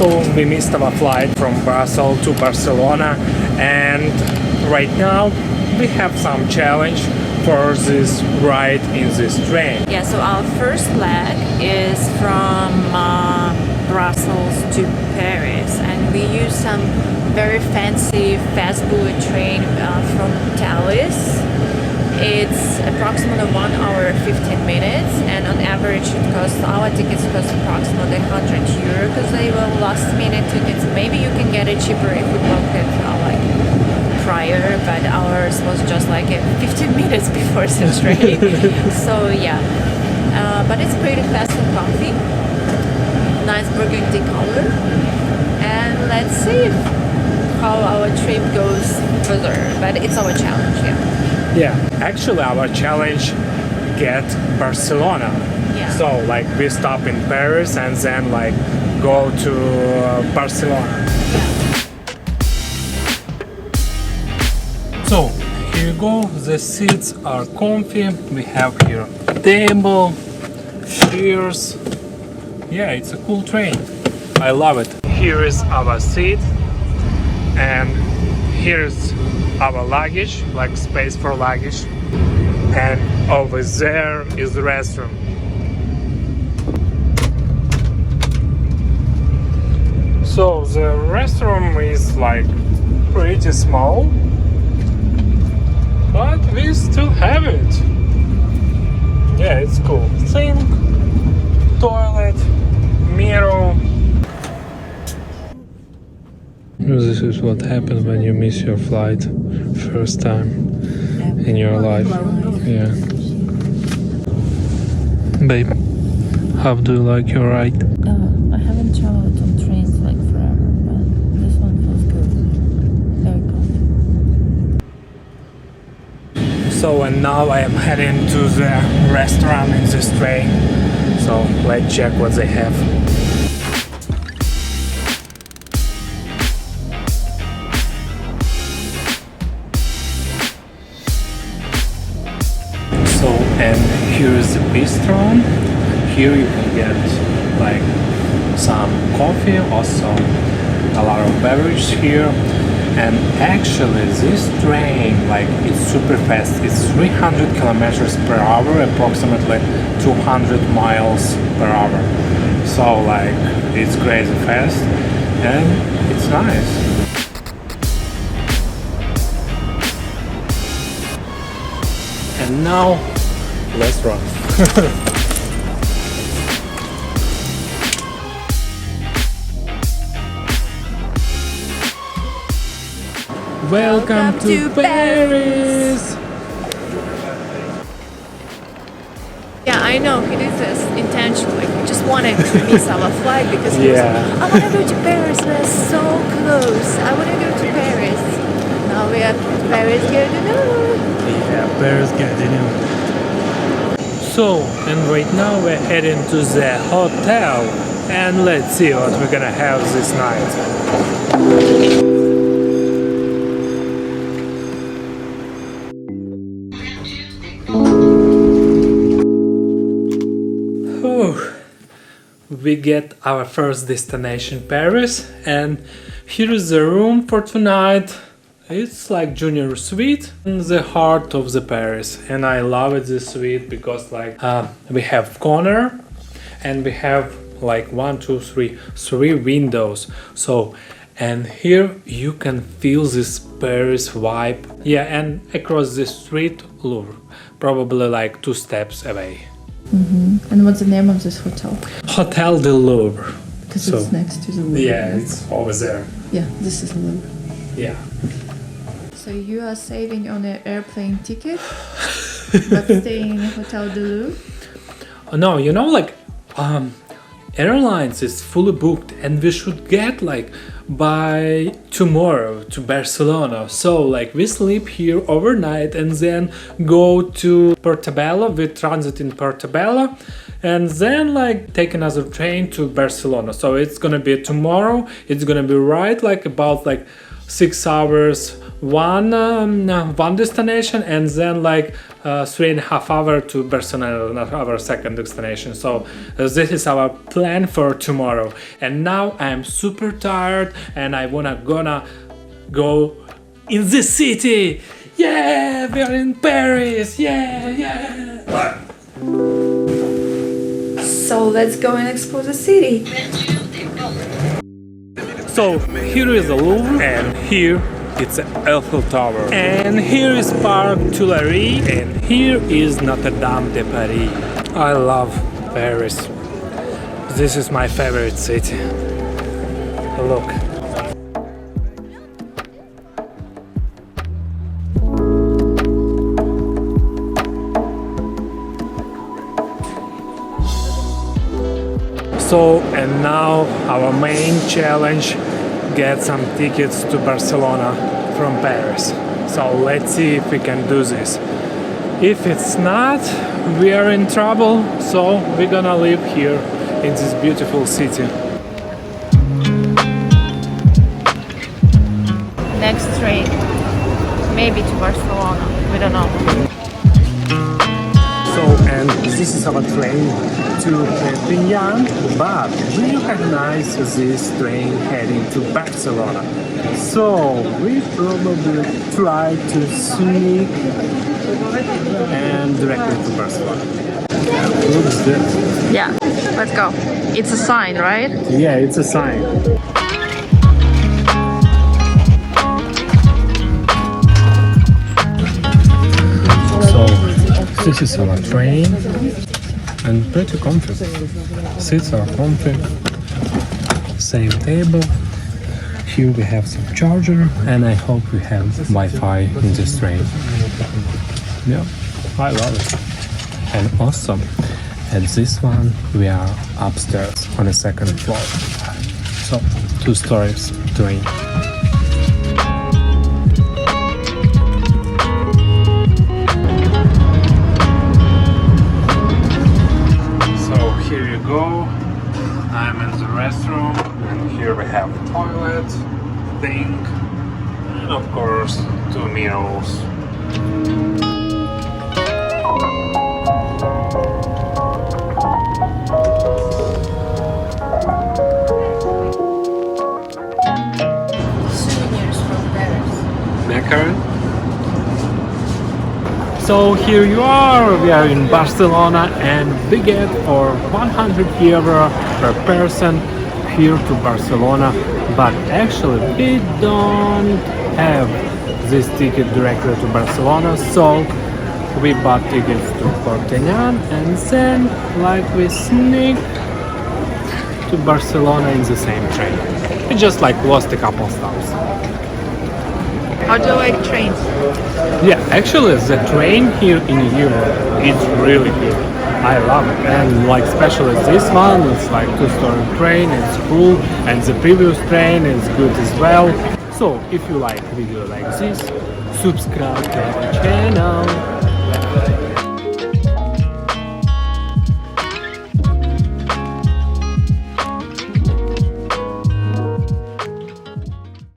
also we missed our flight from Brussels to Barcelona, and right now we have some challenge for this ride in this train. Yeah, so our first leg is from Brussels to Paris, and we use some very fancy fast bullet train from Thalys. It's approximately 1 hour 15 minutes, and on average our tickets cost approximately 100 euro because they were last minute tickets. Maybe you can get it cheaper if we book it like prior, but ours was just like 15 minutes before the train. So yeah, but it's pretty fast and comfy, nice burgundy color, and let's see how our trip goes further. But it's our challenge, Yeah, actually our challenge get Barcelona. Yeah. So like we stop in Paris and then like go to Barcelona. So here you go, the seats are comfy, we have here table, chairs. Yeah, it's a cool train, I love it. Here is our seat, and here's our luggage, like space for luggage, and over there is the restroom. So the restroom is like pretty small, but we still have it. Yeah, it's cool. Sink, toilet, mirror. This is what happens when you miss your flight first time in your life. Yeah. Babe, how do you like your ride? I haven't traveled on trains like forever, but this one feels good. Very comfy. So and now I am heading to the restaurant in this train. So let's check what they have. So and here is the bistro. Here you can get like some coffee, also a lot of beverage here. And actually this train, like, it's super fast. It's 300 kilometers per hour, approximately 200 miles per hour. So like it's crazy fast and it's nice. And now let's run. Welcome to Paris! Yeah, I know he did this intentionally. He just wanted to miss our flight because he was like, I want to go to Paris. We're so close. I want to go to Paris. Now we are Paris Gardino. Yeah, Paris Gardino. So, and right now we're heading to the hotel, and let's see what we're gonna have this night. We get our first destination, Paris, and here is the room for tonight. It's like junior suite in the heart of the Paris, and I love it, this suite, because like we have corner and we have like 3 windows. So, and here you can feel this Paris vibe. Yeah, and across the street, Louvre, probably like 2 steps away. And what's the name of this hotel? Hotel de Louvre. Because it's next to the Louvre. Yeah, it's over there. Yeah, this is the Louvre. Yeah. So you are saving on an airplane ticket, but staying in a Hotel de Louvre? No, you know, like airlines is fully booked, and we should get like by tomorrow to Barcelona. So like we sleep here overnight and then go to Portobello. We transit in Portobello and then like take another train to Barcelona. So it's gonna be tomorrow. It's gonna be right like about like 6 hours one destination, and then like 3.5 hours to Barcelona, our second destination. So this is our plan for tomorrow. And now I'm super tired and I gonna go in the city. Yeah, we're in Paris. Yeah. So let's go and explore the city. So here is the Louvre, and here it's the Eiffel Tower, and here is Parc Tuileries, and here is Notre Dame de Paris. I love Paris. This is my favorite city. Look. So, and now our main challenge, get some tickets to Barcelona from Paris. So let's see if we can do this. If it's not, we are in trouble, so we're gonna live here in this beautiful city. Next train, maybe to Barcelona, we don't know. So, and this is our train to Perpignan, but we recognize this train heading to Barcelona. So, we probably try to sneak and directly to Barcelona. Looks good. Yeah, let's go. It's a sign, right? Yeah, it's a sign. So, this is our train. And pretty comfy. Seats are comfy. Same table. Here we have some charger, and I hope we have Wi-Fi in this train. Yeah, I love it. And also, at this one we are upstairs on the second floor. So 2 stories train. Here you go. I'm in the restroom, and here we have toilet, sink, and of course 2 mirrors. Souvenirs from Paris. Macaron. So here you are, we are in Barcelona, and we get for 100 euro per person here to Barcelona, but actually we don't have this ticket directly to Barcelona, so we bought tickets to Perpignan and then we sneak to Barcelona in the same train. We just lost a couple stops. How do you like trains? Yeah, actually the train here in Europe is really good. I love it, and especially this one, it's 2-story train, it's full, and the previous train is good as well. So if you like video like this, subscribe to our channel.